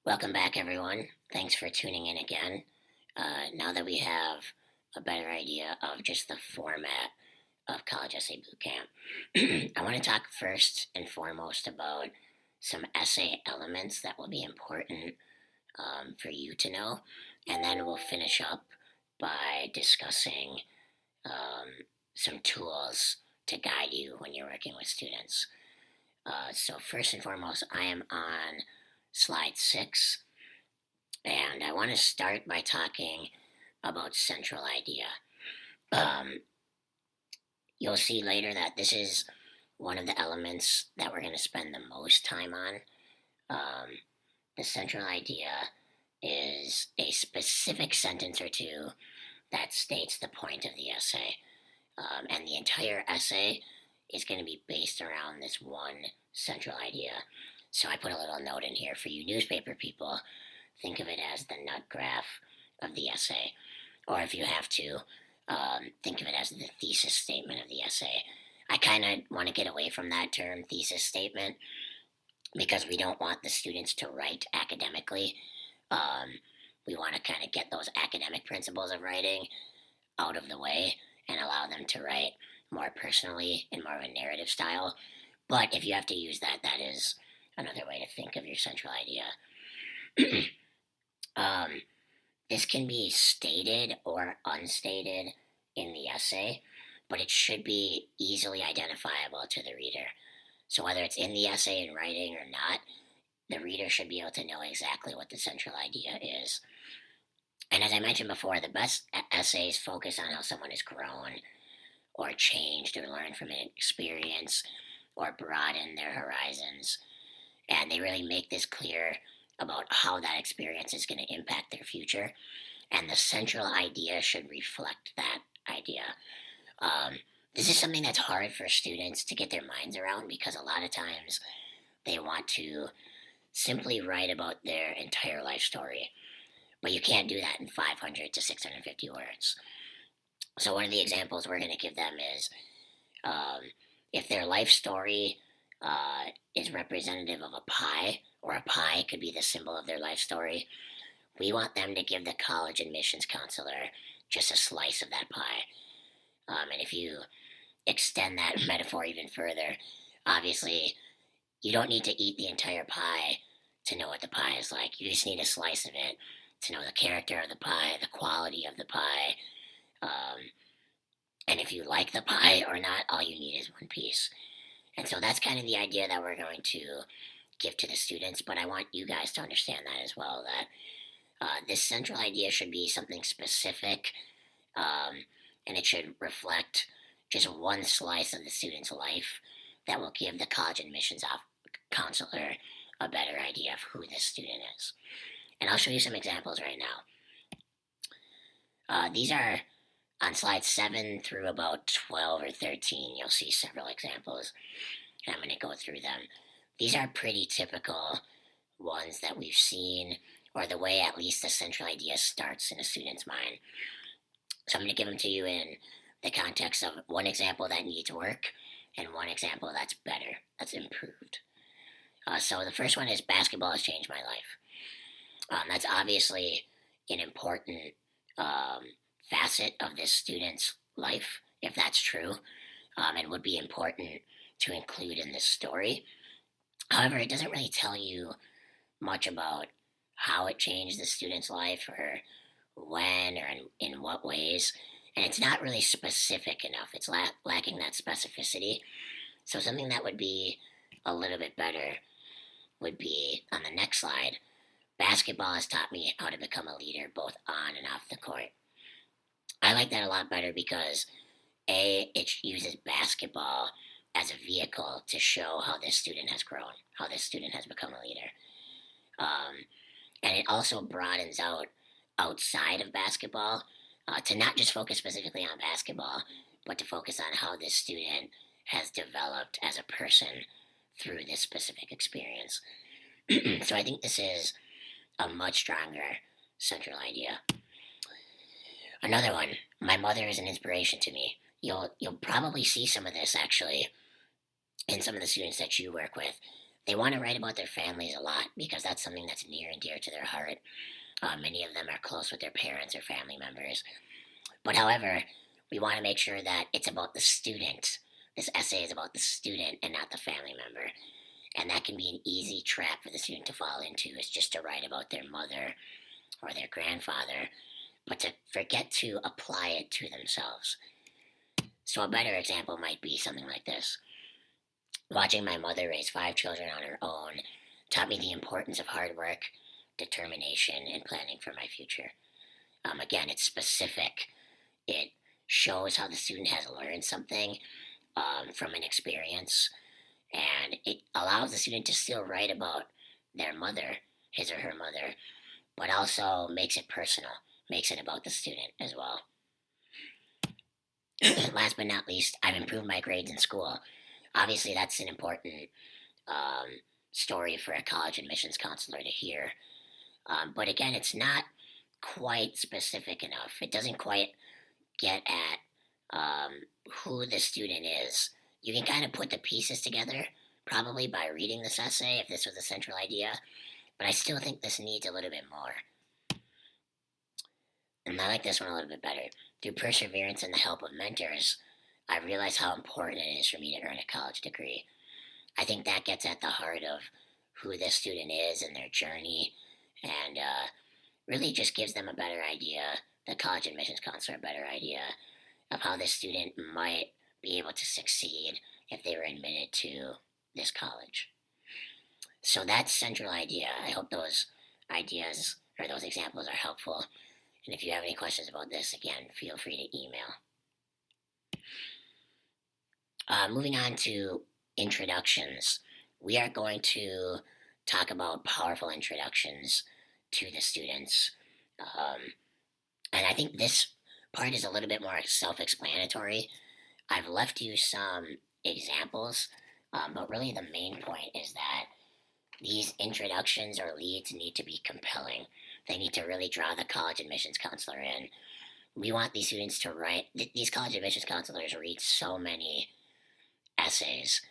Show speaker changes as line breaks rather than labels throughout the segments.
Welcome back, everyone. Thanks for tuning in again. Now that we have a better idea of just the format of College Essay Bootcamp, I want to talk first and foremost about some essay elements that will be important for you to know, and then we'll finish up by discussing um, some tools to guide you when you're working with students. So, first and foremost, I am on slide 6. And I want to start by talking about central idea. Um, you'll see later that this is one of the elements that we're going to spend the most time on. Um, the central idea is a specific sentence or two that states the point of the essay. And the entire essay is going to be based around this one central idea. So I put a little note in here for you newspaper people. Think of it as the nut graph of the essay. Or if you have to, think of it as the thesis statement of the essay. I kind of want to get away from that term, thesis statement, because we don't want the students to write academically. We want to kind of get those academic principles of writing out of the way and allow them to write more personally in more of a narrative style. But if you have to use that, that is another way to think of your central idea. um, this can be stated or unstated in the essay, but it should be easily identifiable to the reader. So whether it's in the essay in writing or not, the reader should be able to know exactly what the central idea is. And as I mentioned before, the best essays focus on how someone has grown or changed or learned from an experience or broadened their horizons. And they really make this clear about how that experience is going to impact their future. And the central idea should reflect that idea. Um, this is something that's hard for students to get their minds around because a lot of times they want to simply write about their entire life story. But you can't do that in 500 to 650 words. So, one of the examples we're going to give them is um, if their life story is representative of a pie, or a pie could be the symbol of their life story, we want them to give the college admissions counselor just a slice of that pie. And if you extend that metaphor even further, obviously, you don't need to eat the entire pie to know what the pie is like. You just need a slice of it to know the character of the pie, the quality of the pie. Um, and if you like the pie or not, all you need is one piece. And so that's kind of the idea that we're going to give to the students. But I want you guys to understand that as well, that this central idea should be something specific, and it should reflect just one slice of the student's life that will give the college admissions counselor a better idea of who this student is. And I'll show you some examples right now. These are on slides 7 through about 12 or 13. You'll see several examples, and I'm going to go through them. These are pretty typical ones that we've seen, or the way at least the central idea starts in a student's mind. So I'm going to give them to you in the context of one example that needs work and one example that's better, that's improved. So the first one is basketball has changed my life. That's obviously an important facet of this student's life, if that's true, and would be important to include in this story. However, it doesn't really tell you much about how it changed the student's life or when or in what ways. And it's not really specific enough. It's lacking that specificity. So something that would be a little bit better would be on the next slide. Basketball has taught me how to become a leader both on and off the court. I like that a lot better because it uses basketball as a vehicle to show how this student has grown, how this student has become a leader. And it also broadens out outside of basketball to not just focus specifically on basketball, but to focus on how this student has developed as a person through this specific experience. So I think this is a much stronger central idea. Another one, my mother is an inspiration to me. You'll probably see some of this actually in some of the students that you work with. They want to write about their families a lot because that's something that's near and dear to their heart. Many of them are close with their parents or family members. But however, we want to make sure that it's about the student. This essay is about the student and not the family member. And that can be an easy trap for the student to fall into, is just to write about their mother or their grandfather, but to forget to apply it to themselves. So a better example might be something like this. Watching my mother raise 5 children on her own taught me the importance of hard work, determination, and planning for my future. Again, it's specific. It shows how the student has learned something from an experience, and it allows the student to still write about their mother, his or her mother, but also makes it personal, makes it about the student as well. Last but not least, I've improved my grades in school. Obviously, that's an important story for a college admissions counselor to hear. But again, it's not quite specific enough. It doesn't quite get at who the student is. You can kind of put the pieces together, probably by reading this essay, if this was a central idea, but I still think this needs a little bit more. And I like this one a little bit better. Through perseverance and the help of mentors, I realized how important it is for me to earn a college degree. I think that gets at the heart of who this student is and their journey, and really just gives them a better idea, the college admissions counselor, a better idea of how this student might be able to succeed if they were admitted to this college. So that's central idea. I hope those ideas or those examples are helpful. And if you have any questions about this, again, feel free to email. Moving on to introductions, we are going to talk about powerful introductions to the students. And I think this part is a little bit more self-explanatory. I've left you some examples, but really the main point is that these introductions or leads need to be compelling. They need to really draw the college admissions counselor in. We want these students to write, these college admissions counselors read so many essays,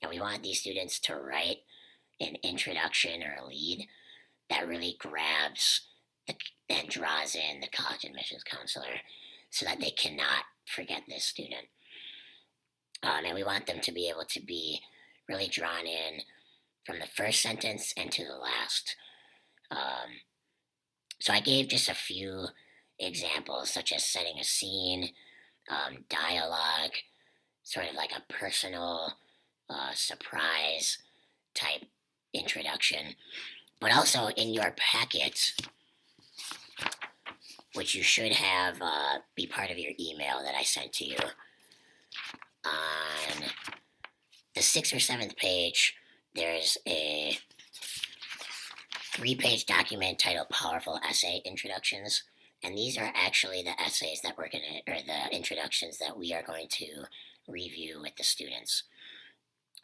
and we want these students to write an introduction or a lead that really grabs and draws in the college admissions counselor so that they cannot forget this student. And we want them to be able to be really drawn in from the first sentence and to the last. So I gave just a few examples, such as setting a scene, dialogue, sort of like a personal surprise type introduction. But also in your packet, which you should have be part of your email that I sent to you, on the 6th or 7th page, there's a 3-page document titled Powerful Essay Introductions. And these are actually the essays that we're going to, or the introductions that we are going to review with the students.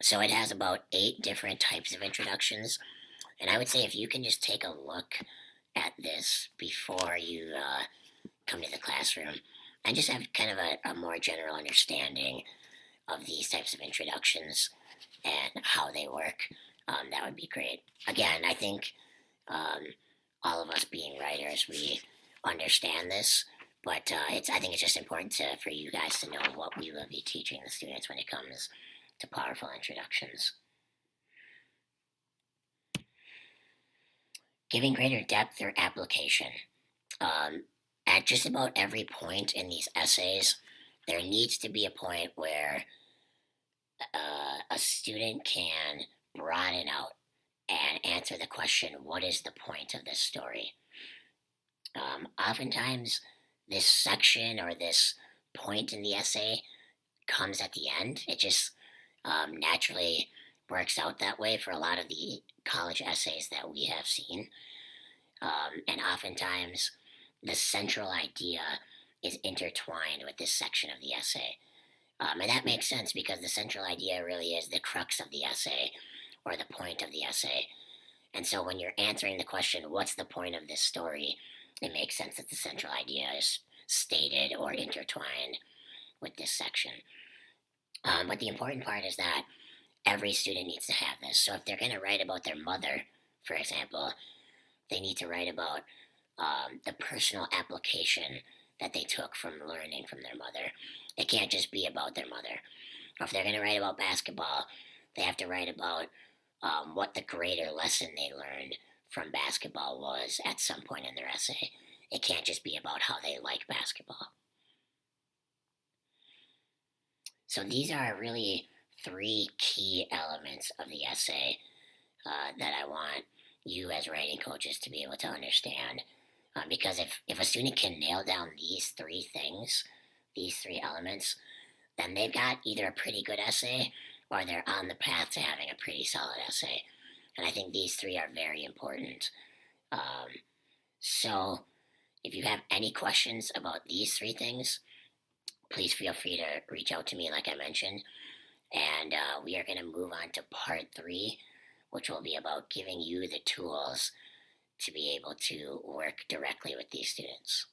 So it has about 8 different types of introductions. And I would say if you can just take a look at this before you come to the classroom and just have kind of a more general understanding of these types of introductions and how they work, that would be great. Again, I think all of us being writers, we understand this, but I think it's just important for you guys to know what we will be teaching the students when it comes to powerful introductions. Giving greater depth or application. At just about every point in these essays, there needs to be a point where a student can broaden out and answer the question, what is the point of this story? Oftentimes, this section or this point in the essay comes at the end. It just naturally works out that way for a lot of the college essays that we have seen. And oftentimes, the central idea is intertwined with this section of the essay. And that makes sense because the central idea really is the crux of the essay or the point of the essay. And so when you're answering the question, what's the point of this story, it makes sense that the central idea is stated or intertwined with this section. But the important part is that every student needs to have this. So if they're going to write about their mother, for example, they need to write about the personal application that they took from learning from their mother. It can't just be about their mother. Or if they're going to write about basketball, they have to write about what the greater lesson they learned from basketball was at some point in their essay. It can't just be about how they like basketball. So these are really three key elements of the essay that I want you as writing coaches to be able to understand. Because if a student can nail down these three things, these three elements, then they've got either a pretty good essay or they're on the path to having a pretty solid essay. And I think these three are very important. So if you have any questions about these three things, please feel free to reach out to me, like I mentioned. And we are going to move on to part 3, which will be about giving you the tools to be able to work directly with these students.